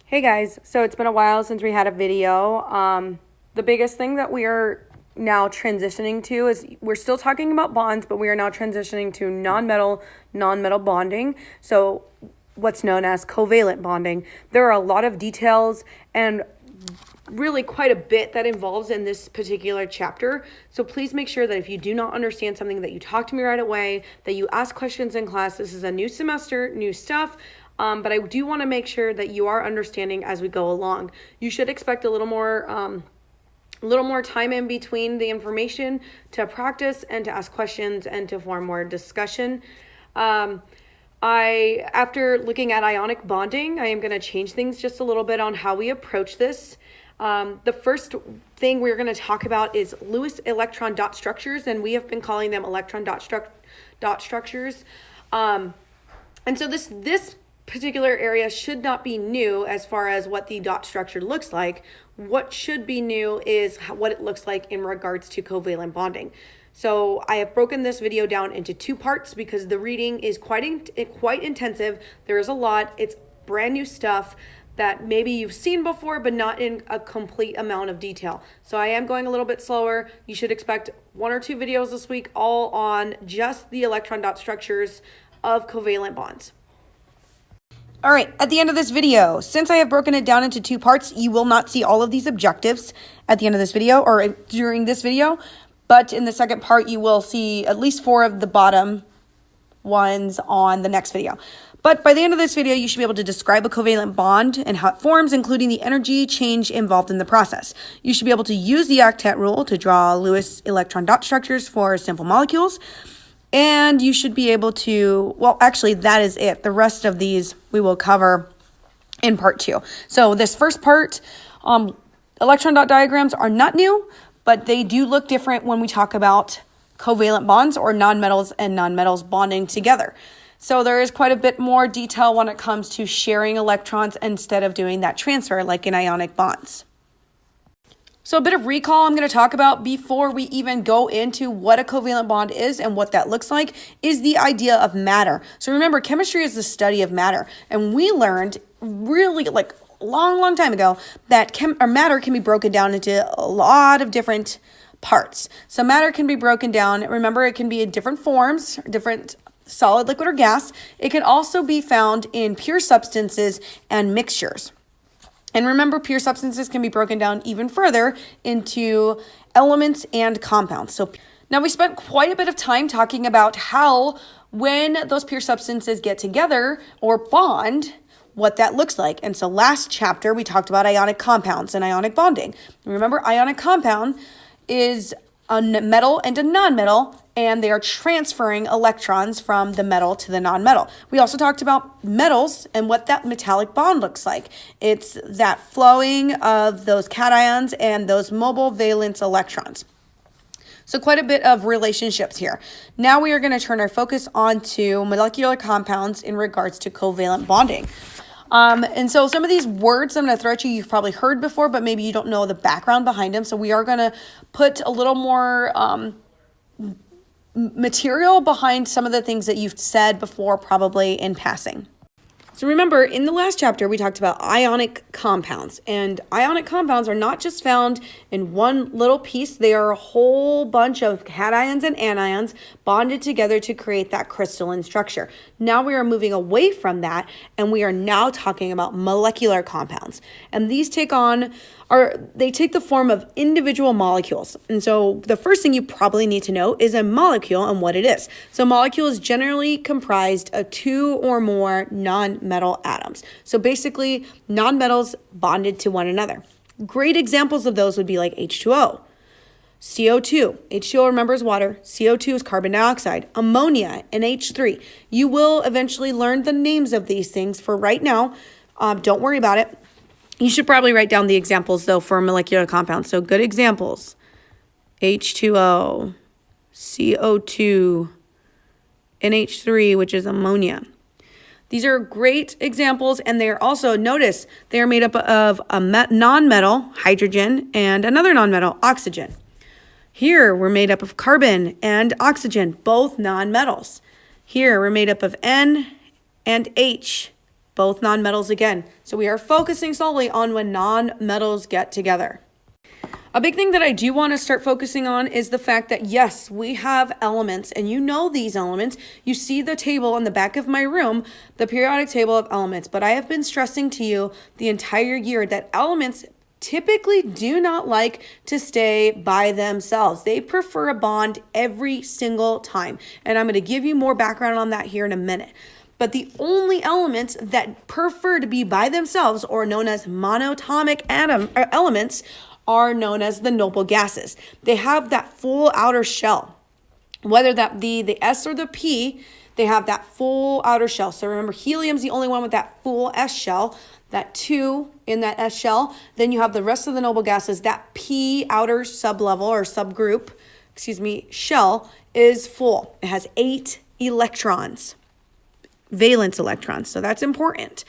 Hey guys, so it's been a while since we had a video. The biggest thing that we are now transitioning to is we're still talking about bonds, but we are now transitioning to non-metal bonding. So what's known as covalent bonding. There are a lot of details and really quite a bit that involves in this particular chapter. So please make sure that if you do not understand something that you talk to me right away, that you ask questions in class. This is a new semester, new stuff. But I do want to make sure that you are understanding as we go along. You should expect a little more time in between the information to practice and to ask questions and to form more discussion. After looking at ionic bonding, I am going to change things just a little bit on how we approach this. The first thing we're going to talk about is Lewis electron dot structures, and we have been calling them electron dot structures. And so this particular area should not be new as far as what the dot structure looks like. What should be new is what it looks like in regards to covalent bonding. So I have broken this video down into two parts because the reading is quite intensive. There is a lot. It's brand new stuff that maybe you've seen before, but not in a complete amount of detail. So I am going a little bit slower. You should expect 1 or 2 videos this week, all on just the electron dot structures of covalent bonds. All right, at the end of this video, since I have broken it down into 2 parts, you will not see all of these objectives at the end of this video or during this video, but in the second part, you will see at least 4 of the bottom ones on the next video. But by the end of this video, you should be able to describe a covalent bond and how it forms, including the energy change involved in the process. You should be able to use the octet rule to draw Lewis electron dot structures for simple molecules. And you should be able to, well, actually, that is it. The rest of these we will cover in part 2. So this first part, electron dot diagrams are not new, but they do look different when we talk about covalent bonds or nonmetals and nonmetals bonding together. So there is quite a bit more detail when it comes to sharing electrons instead of doing that transfer like in ionic bonds. So a bit of recall I'm going to talk about before we even go into what a covalent bond is and what that looks like is the idea of matter. So remember, chemistry is the study of matter. And we learned really like a long time ago that matter can be broken down into a lot of different parts. So matter can be broken down. Remember, it can be in different forms, different solid, liquid, or gas. It can also be found in pure substances and mixtures. And remember, pure substances can be broken down even further into elements and compounds. So now we spent quite a bit of time talking about how when those pure substances get together or bond, what that looks like. And so last chapter, we talked about ionic compounds and ionic bonding. Remember, ionic compound is a metal and a nonmetal, and they are transferring electrons from the metal to the nonmetal. We also talked about metals and what that metallic bond looks like. It's that flowing of those cations and those mobile valence electrons. So quite a bit of relationships here. Now we are going to turn our focus onto molecular compounds in regards to covalent bonding. And so some of these words I'm going to throw at you, you've probably heard before, but maybe you don't know the background behind them. So we are going to put a little more material behind some of the things that you've said before, probably in passing. So remember, in the last chapter, we talked about ionic compounds. And ionic compounds are not just found in one little piece. They are a whole bunch of cations and anions bonded together to create that crystalline structure. Now we are moving away from that, and we are now talking about molecular compounds. And these take the form of individual molecules. And so the first thing you probably need to know is a molecule and what it is. So a molecule is generally comprised of 2 or more non-metal atoms. So basically, nonmetals bonded to one another. Great examples of those would be like H2O, CO2. H2O, remember, is water. CO2 is carbon dioxide. Ammonia, and H3. You will eventually learn the names of these things. For right now, don't worry about it. You should probably write down the examples, though, for molecular compounds. So good examples: H2O, CO2, NH3, which is ammonia. These are great examples, and they are also, notice, they are made up of a non-metal, hydrogen, and another non-metal, oxygen. Here, we're made up of carbon and oxygen, both non-metals. Here, we're made up of N and H, both nonmetals again. So we are focusing solely on when nonmetals get together. A big thing that I do want to start focusing on is the fact that yes, we have elements, and you know these elements. You see the table in the back of my room, the periodic table of elements, but I have been stressing to you the entire year that elements typically do not like to stay by themselves. They prefer a bond every single time, and I'm going to give you more background on that here in a minute. But the only elements that prefer to be by themselves, or known as monatomic elements, are known as the noble gases. They have that full outer shell. Whether that be the S or the P, they have that full outer shell. So remember, helium's the only one with that full S shell, that 2 in that S shell. Then you have the rest of the noble gases, that P outer sublevel or subgroup, shell is full. It has 8 electrons, valence electrons. So that's important.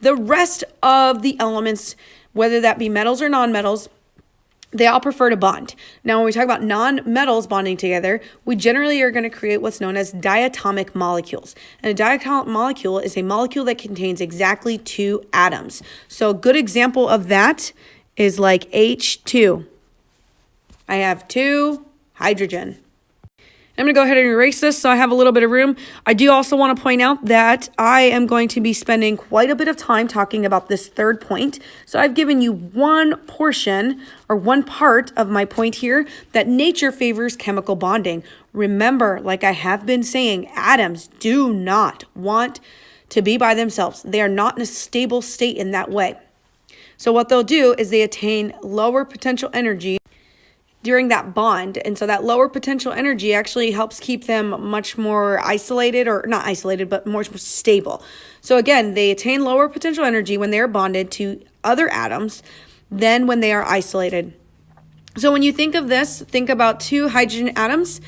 The rest of the elements, whether that be metals or nonmetals, they all prefer to bond. Now, when we talk about non-metals bonding together, we generally are going to create what's known as diatomic molecules. And a diatomic molecule is a molecule that contains exactly 2 atoms. So a good example of that is like H2. I have 2 hydrogen. I'm going to go ahead and erase this so I have a little bit of room. I do also want to point out that I am going to be spending quite a bit of time talking about this third point. So I've given you one portion or one part of my point here that nature favors chemical bonding. Remember, like I have been saying, atoms do not want to be by themselves. They are not in a stable state in that way. So what they'll do is they attain lower potential energy during that bond. And so that lower potential energy actually helps keep them much more isolated, or not isolated, but more stable. So again, they attain lower potential energy when they are bonded to other atoms than when they are isolated. So when you think of this, think about 2 hydrogen atoms,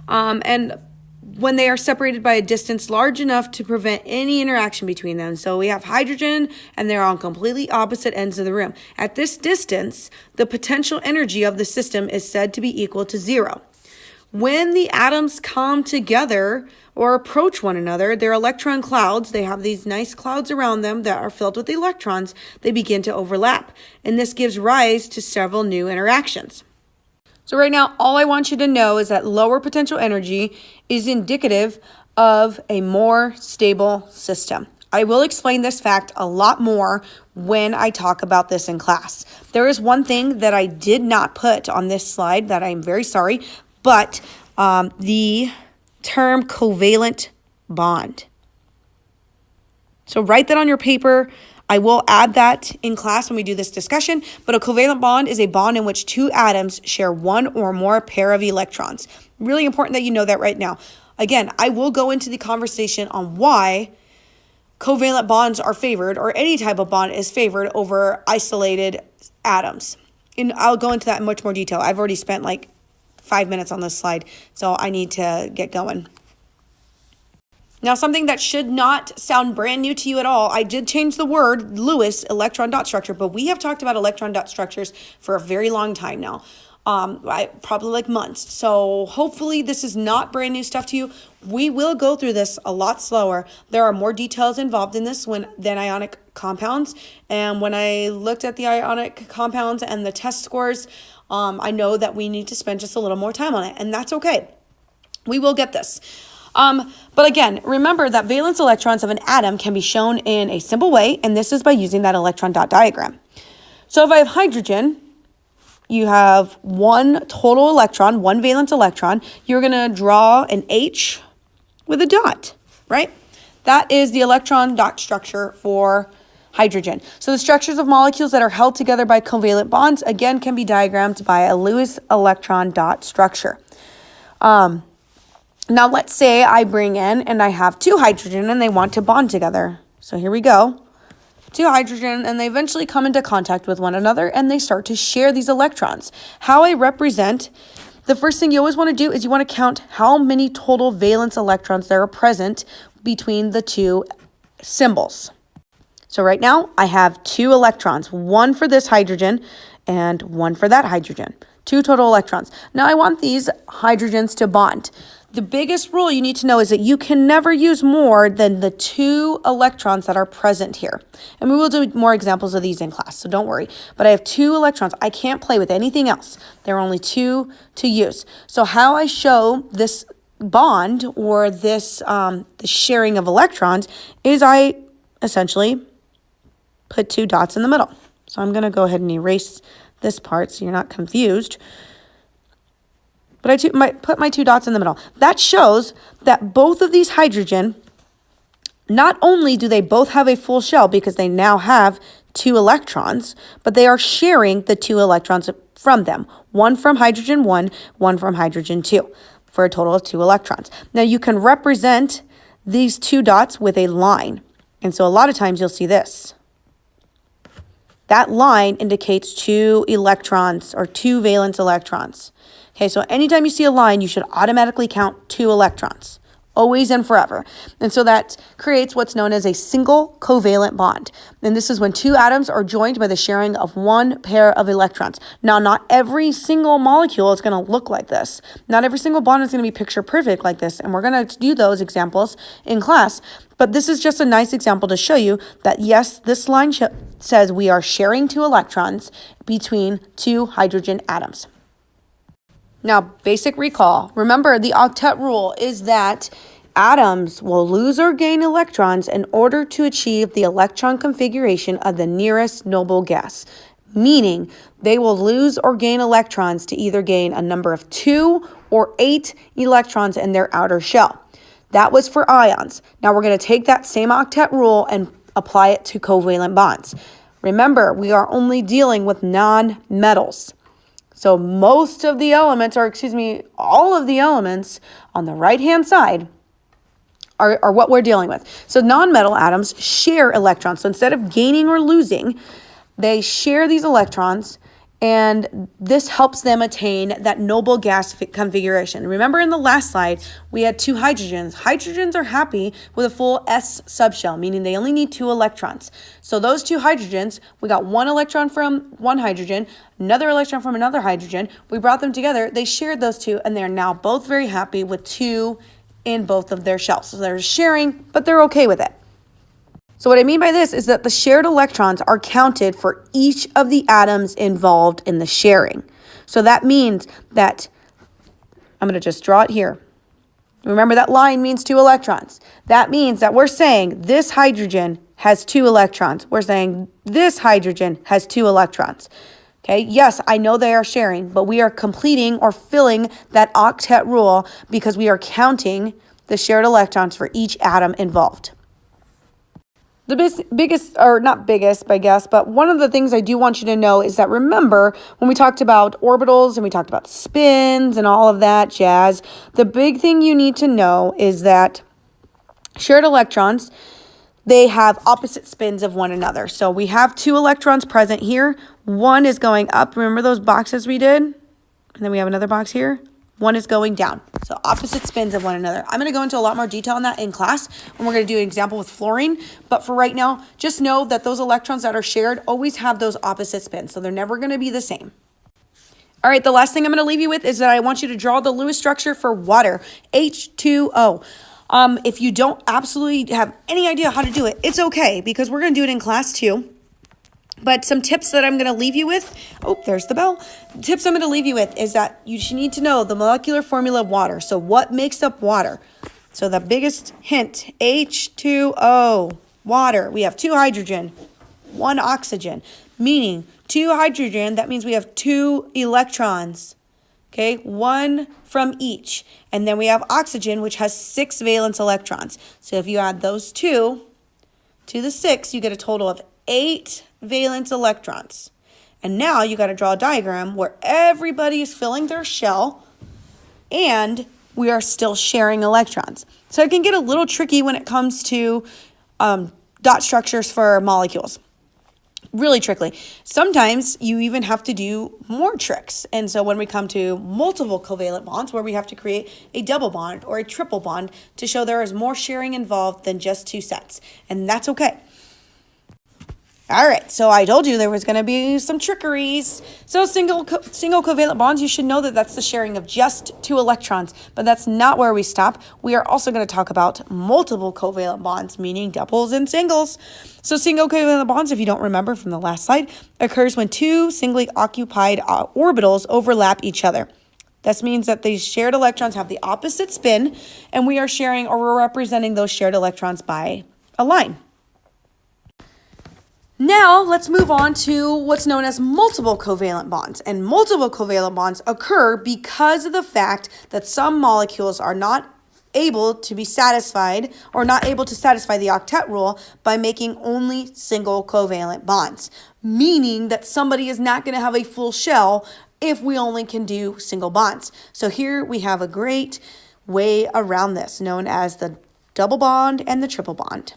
and when they are separated by a distance large enough to prevent any interaction between them. So we have hydrogen and they're on completely opposite ends of the room. At this distance, the potential energy of the system is said to be equal to 0. When the atoms come together or approach one another, their electron clouds, they have these nice clouds around them that are filled with electrons, they begin to overlap. And this gives rise to several new interactions. So right now, all I want you to know is that lower potential energy is indicative of a more stable system. I will explain this fact a lot more when I talk about this in class. There is one thing that I did not put on this slide that I'm very sorry, but the term covalent bond. So write that on your paper. I will add that in class when we do this discussion, but a covalent bond is a bond in which 2 atoms share one or more pair of electrons. Really important that you know that right now. Again, I will go into the conversation on why covalent bonds are favored, or any type of bond is favored over isolated atoms. And I'll go into that in much more detail. I've already spent like 5 minutes on this slide, so I need to get going. Now, something that should not sound brand new to you at all, I did change the word Lewis electron dot structure, but we have talked about electron dot structures for a very long time now, probably like months. So hopefully this is not brand new stuff to you. We will go through this a lot slower. There are more details involved in this than ionic compounds. And when I looked at the ionic compounds and the test scores, I know that we need to spend just a little more time on it, and that's okay. We will get this. But again, remember that valence electrons of an atom can be shown in a simple way, and this is by using that electron dot diagram. So if I have hydrogen, you have one total electron, one valence electron. You're going to draw an H with a dot, right? That is the electron dot structure for hydrogen. So the structures of molecules that are held together by covalent bonds, again, can be diagrammed by a Lewis electron dot structure. Now, let's say I bring in and I have 2 hydrogen and they want to bond together. So here we go. 2 hydrogen, and they eventually come into contact with one another and they start to share these electrons. How I represent, the first thing you always want to do is you want to count how many total valence electrons there are present between the 2 symbols. So right now I have 2 electrons, one for this hydrogen and one for that hydrogen. 2 total electrons. Now I want these hydrogens to bond. The biggest rule you need to know is that you can never use more than the 2 electrons that are present here. And we will do more examples of these in class, so don't worry. But I have 2 electrons. I can't play with anything else. There are only 2 to use. So how I show this bond or this the sharing of electrons is I essentially put 2 dots in the middle. So I'm going to go ahead and erase this part so you're not confused. But I put my 2 dots in the middle. That shows that both of these hydrogen, not only do they both have a full shell because they now have 2 electrons, but they are sharing the 2 electrons from them. One from hydrogen 1, one from hydrogen 2, for a total of 2 electrons. Now you can represent these 2 dots with a line. And so a lot of times you'll see this. That line indicates 2 electrons or 2 valence electrons. Okay, so anytime you see a line, you should automatically count 2 electrons, always and forever. And so that creates what's known as a single covalent bond. And this is when 2 atoms are joined by the sharing of 1 pair of electrons. Now, not every single molecule is going to look like this. Not every single bond is going to be picture perfect like this. And we're going to do those examples in class. But this is just a nice example to show you that, yes, this line says we are sharing 2 electrons between 2 hydrogen atoms. Now, basic recall. Remember, the octet rule is that atoms will lose or gain electrons in order to achieve the electron configuration of the nearest noble gas, meaning they will lose or gain electrons to either gain a number of 2 or 8 electrons in their outer shell. That was for ions. Now we're going to take that same octet rule and apply it to covalent bonds. Remember, we are only dealing with non-metals. So most of the elements, all of the elements on the right-hand side are what we're dealing with. So non-metal atoms share electrons. So instead of gaining or losing, they share these electrons, and this helps them attain that noble gas configuration. Remember in the last slide, we had 2 hydrogens. Hydrogens are happy with a full S subshell, meaning they only need 2 electrons. So those 2 hydrogens, we got 1 electron from one hydrogen, another electron from another hydrogen. We brought them together. They shared those 2, and they're now both very happy with 2 in both of their shells. So they're sharing, but they're okay with it. So what I mean by this is that the shared electrons are counted for each of the atoms involved in the sharing. So that means that, I'm going to just draw it here. Remember that line means 2 electrons. That means that we're saying this hydrogen has 2 electrons. We're saying this hydrogen has 2 electrons. Okay, yes, I know they are sharing, but we are completing or filling that octet rule because we are counting the shared electrons for each atom involved. The biggest, or not biggest, I guess, but one of the things I do want you to know is that, remember, when we talked about orbitals and we talked about spins and all of that jazz, the big thing you need to know is that shared electrons, they have opposite spins of one another. So we have 2 electrons present here. One is going up. Remember those boxes we did? And then we have another box here. One is going down. So opposite spins of one another. I'm going to go into a lot more detail on that in class, and we're going to do an example with fluorine. But for right now, just know that those electrons that are shared always have those opposite spins. So they're never going to be the same. All right, the last thing I'm going to leave you with is that I want you to draw the Lewis structure for water, H2O. If you don't absolutely have any idea how to do it, it's okay, because we're going to do it in class too. But some tips that I'm going to leave you with, there's the bell. Tips I'm going to leave you with is that you need to know the molecular formula of water. So what makes up water? So the biggest hint, H2O, water. We have 2 hydrogen, 1 oxygen, meaning 2 hydrogen, that means we have 2 electrons. Okay, 1 from each. And then we have oxygen, which has 6 valence electrons. So if you add those 2 to the 6, you get a total of 8 valence electrons. And now you got to draw a diagram where everybody is filling their shell and we are still sharing electrons. So it can get a little tricky when it comes to dot structures for molecules. Really tricky. Sometimes you even have to do more tricks. And so when we come to multiple covalent bonds, where we have to create a double bond or a triple bond to show there is more sharing involved than just 2 sets. And that's okay. All right, so I told you there was going to be some trickeries. So single covalent bonds, you should know that that's the sharing of just 2 electrons, but that's not where we stop. We are also going to talk about multiple covalent bonds, meaning doubles and singles. So single covalent bonds, if you don't remember from the last slide, occurs when 2 singly occupied orbitals overlap each other. This means that these shared electrons have the opposite spin, and we are sharing or we're representing those shared electrons by a line. Now, let's move on to what's known as multiple covalent bonds. And multiple covalent bonds occur because of the fact that some molecules are not able to be satisfied or not able to satisfy the octet rule by making only single covalent bonds, meaning that somebody is not going to have a full shell if we only can do single bonds. So here we have a great way around this, known as the double bond and the triple bond.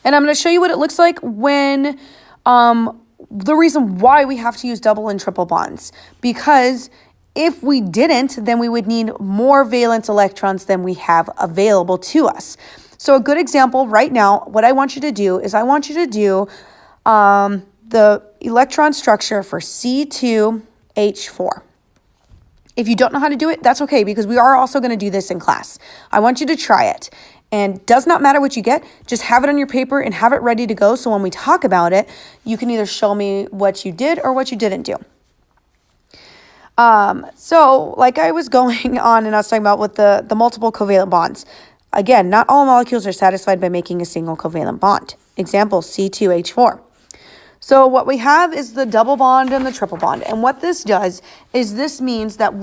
And I'm going to show you what it looks like when, the reason why we have to use double and triple bonds. Because if we didn't, then we would need more valence electrons than we have available to us. So a good example right now, what I want you to do is I want you to do the electron structure for C2H4. If you don't know how to do it, that's okay, because we are also going to do this in class. I want you to try it. And does not matter what you get, just have it on your paper and have it ready to go. So when we talk about it, you can either show me what you did or what you didn't do. So like I was going on and I was talking about with the multiple covalent bonds. Again, not all molecules are satisfied by making a single covalent bond. Example, C2H4. So what we have is the double bond and the triple bond. And what this does is this means that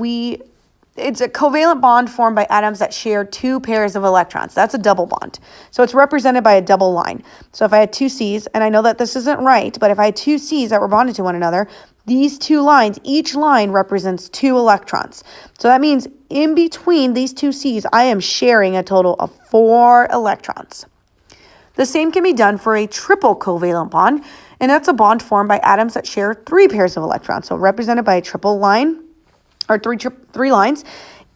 it's a covalent bond formed by atoms that share 2 pairs of electrons. That's a double bond. So it's represented by a double line. So if I had 2 C's, and I know that this isn't right, but if I had 2 C's that were bonded to one another, these 2 lines, each line represents 2 electrons. So that means in between these 2 C's, I am sharing a total of 4 electrons. The same can be done for a triple covalent bond, and that's a bond formed by atoms that share 3 pairs of electrons. So represented by a triple line, or three lines.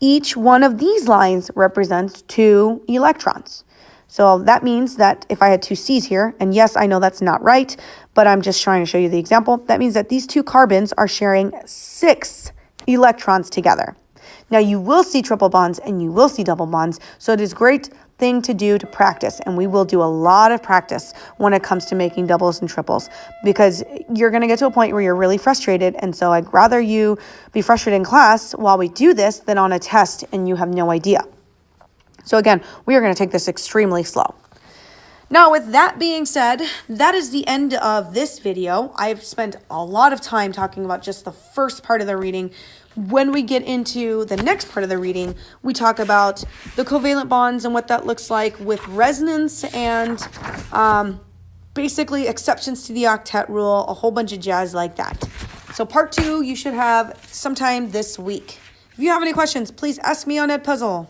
Each one of these lines represents 2 electrons. So that means that if I had 2 C's here, and yes, I know that's not right, but I'm just trying to show you the example, that means that these 2 carbons are sharing 6 electrons together. Now you will see triple bonds and you will see double bonds, so it is a great thing to do to practice, and we will do a lot of practice when it comes to making doubles and triples, because you're going to get to a point where you're really frustrated, and so I'd rather you be frustrated in class while we do this than on a test and you have no idea. So again, we are going to take this extremely slow. Now, with that being said, that is the end of this video. I've spent a lot of time talking about just the first part of the reading. When we get into the next part of the reading, we talk about the covalent bonds and what that looks like with resonance and basically exceptions to the octet rule, a whole bunch of jazz like that. So part 2, you should have sometime this week. If you have any questions, please ask me on Edpuzzle.